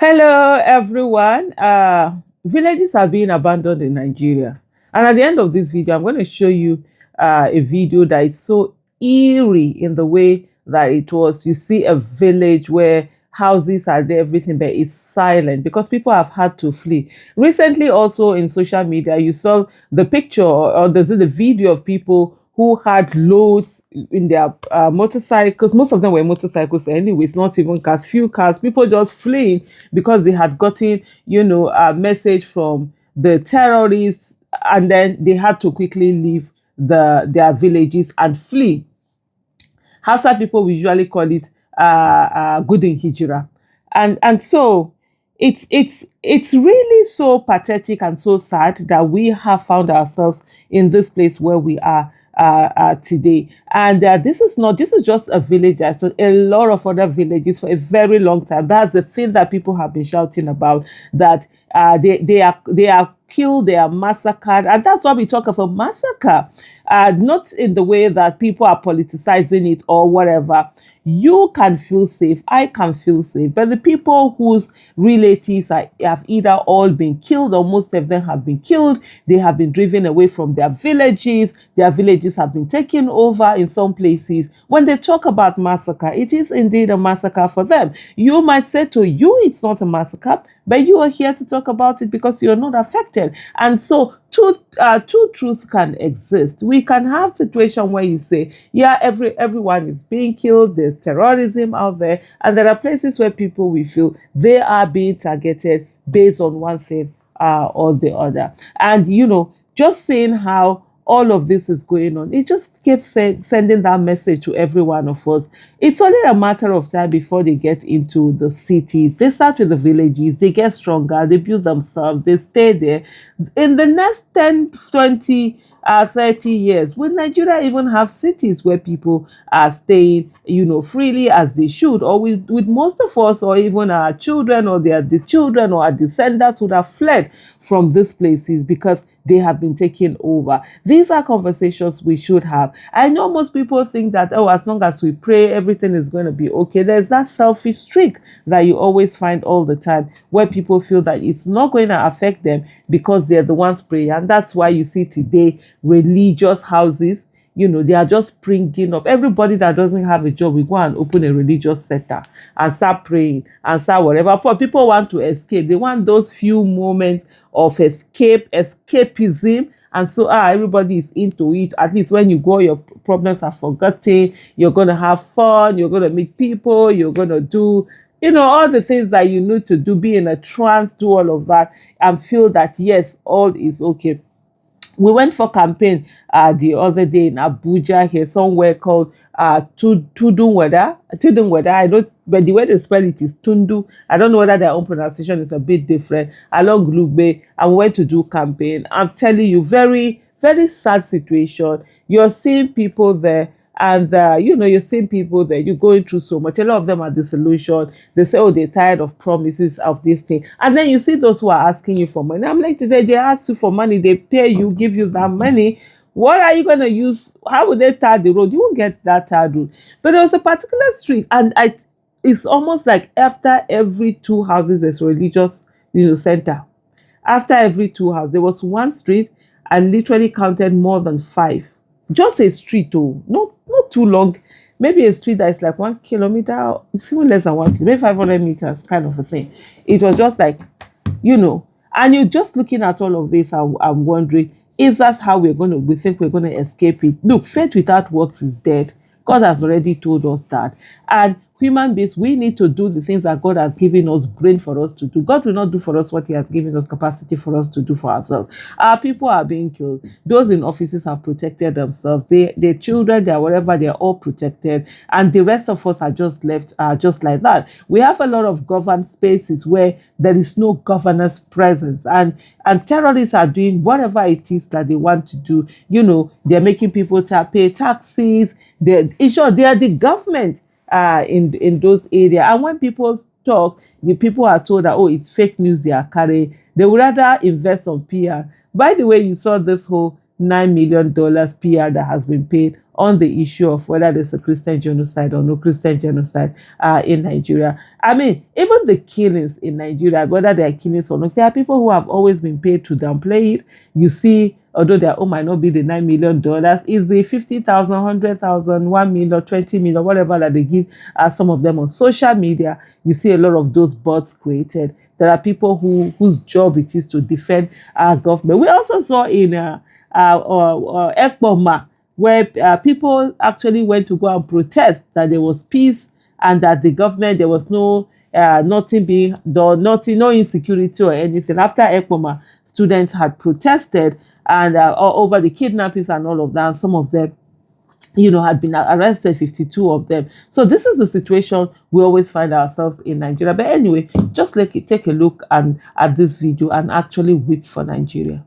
Hello, everyone. Villages are being abandoned in Nigeria. And at the end of this video, I'm going to show you a video that is so eerie in the way that it was. You see a village where houses are there, everything, but it's silent because people have had to flee. Recently, also in social media, you saw the picture or the video of people who had loads in their motorcycles. Most of them were motorcycles anyways, not even cars, few cars, people just fleeing because they had gotten, a message from the terrorists, and then they had to quickly leave their villages and flee. Hausa people we usually call it Gudun Hijra. And so it's really so pathetic and so sad that we have found ourselves in this place where we are today. And this is just a village. So a lot of other villages for a very long time. That's the thing that people have been shouting about, that they are killed, they are massacred, and that's why we talk of a massacre. Not in the way that people are politicizing it or whatever. You can feel safe, I can feel safe, but the people whose relatives have either all been killed or most of them have been killed, they have been driven away from their villages have been taken over in some places. When they talk about massacre, it is indeed a massacre for them. You might say to you it's not a massacre, but you are here to talk about it because you're not affected. And so two truths can exist. We can have situation where you say, yeah, everyone is being killed, there's terrorism out there, and there are places where people we feel they are being targeted based on one thing or the other. And just saying how all of this is going on, it just keeps sending that message to every one of us. It's only a matter of time before they get into the cities. They start with the villages, they get stronger, they build themselves, they stay there. In the next 10, 20, 30 years, will Nigeria even have cities where people are staying, freely as they should? Or with most of us, or even our children, or the children or our descendants would have fled from these places because they have been taken over. These are conversations we should have. I know most people think that, oh, as long as we pray, everything is going to be okay. There's that selfish streak that you always find all the time where people feel that it's not going to affect them because they're the ones praying. And that's why you see today religious houses, they are just springing up. Everybody that doesn't have a job will go and open a religious center and start praying and start whatever. For people want to escape, they want those few moments of escapism. And so everybody is into it. At least when you go, your problems are forgotten. You're going to have fun. You're going to meet people. You're going to do all the things that you need to do, be in a trance, do all of that, and feel that, yes, all is okay. We went for campaign the other day in Abuja here, somewhere called Tudunweda. I don't, but the way they spell it is Tundu. I don't know whether their own pronunciation is a bit different. Along Lugbe, and we went to do campaign. I'm telling you, very, very sad situation. You're seeing people there, and you're seeing people there, you're going through so much. A lot of them are disillusioned. They say, oh, they're tired of promises of this thing. And then you see those who are asking you for money. I'm like, today they ask you for money, they pay you, give you that money. What are you going to use? How would they tar the road? You won't get that tarred road. But there was a particular street, and it's almost like after every two houses there's a religious center. After every two houses, there was one street. I literally counted more than five. Just a street, oh, not too long. Maybe a street that is like 1 kilometer, it's even less than 1 kilometer, maybe 500 meters, kind of a thing. It was just like, and you're just looking at all of this. I'm wondering, is that how we think we're going to escape it? Look, faith without works is dead. God has already told us that. And human beings, we need to do the things that God has given us brain for us to do. God will not do for us what he has given us capacity for us to do for ourselves. Our people are being killed. Those in offices have protected themselves. Their children, their whatever, they're all protected. And the rest of us are just left just like that. We have a lot of governed spaces where there is no governor's presence. And terrorists are doing whatever it is that they want to do. They're making people pay taxes. In short, they are the government in those areas. And when people talk, the people are told that, oh, it's fake news they are carrying. They would rather invest on PR. By the way, you saw this whole $9 million PR that has been paid on the issue of whether there's a Christian genocide or no Christian genocide in Nigeria. I mean, even the killings in Nigeria, whether they are killings or not, there are people who have always been paid to downplay it. You see, although their own might not be the $9 million, is the 50,000, 100,000, 1 million, 20 million, whatever that they give some of them on social media. You see a lot of those bots created. There are people whose job it is to defend our government. We also saw in Ekpoma, where people actually went to go and protest that there was peace and that the government, there was nothing being done, no insecurity or anything. After Ekpoma, students had protested and over the kidnappings and all of that. And some of them, had been arrested, 52 of them. So this is the situation we always find ourselves in Nigeria. But anyway, just take a look at this video and actually weep for Nigeria.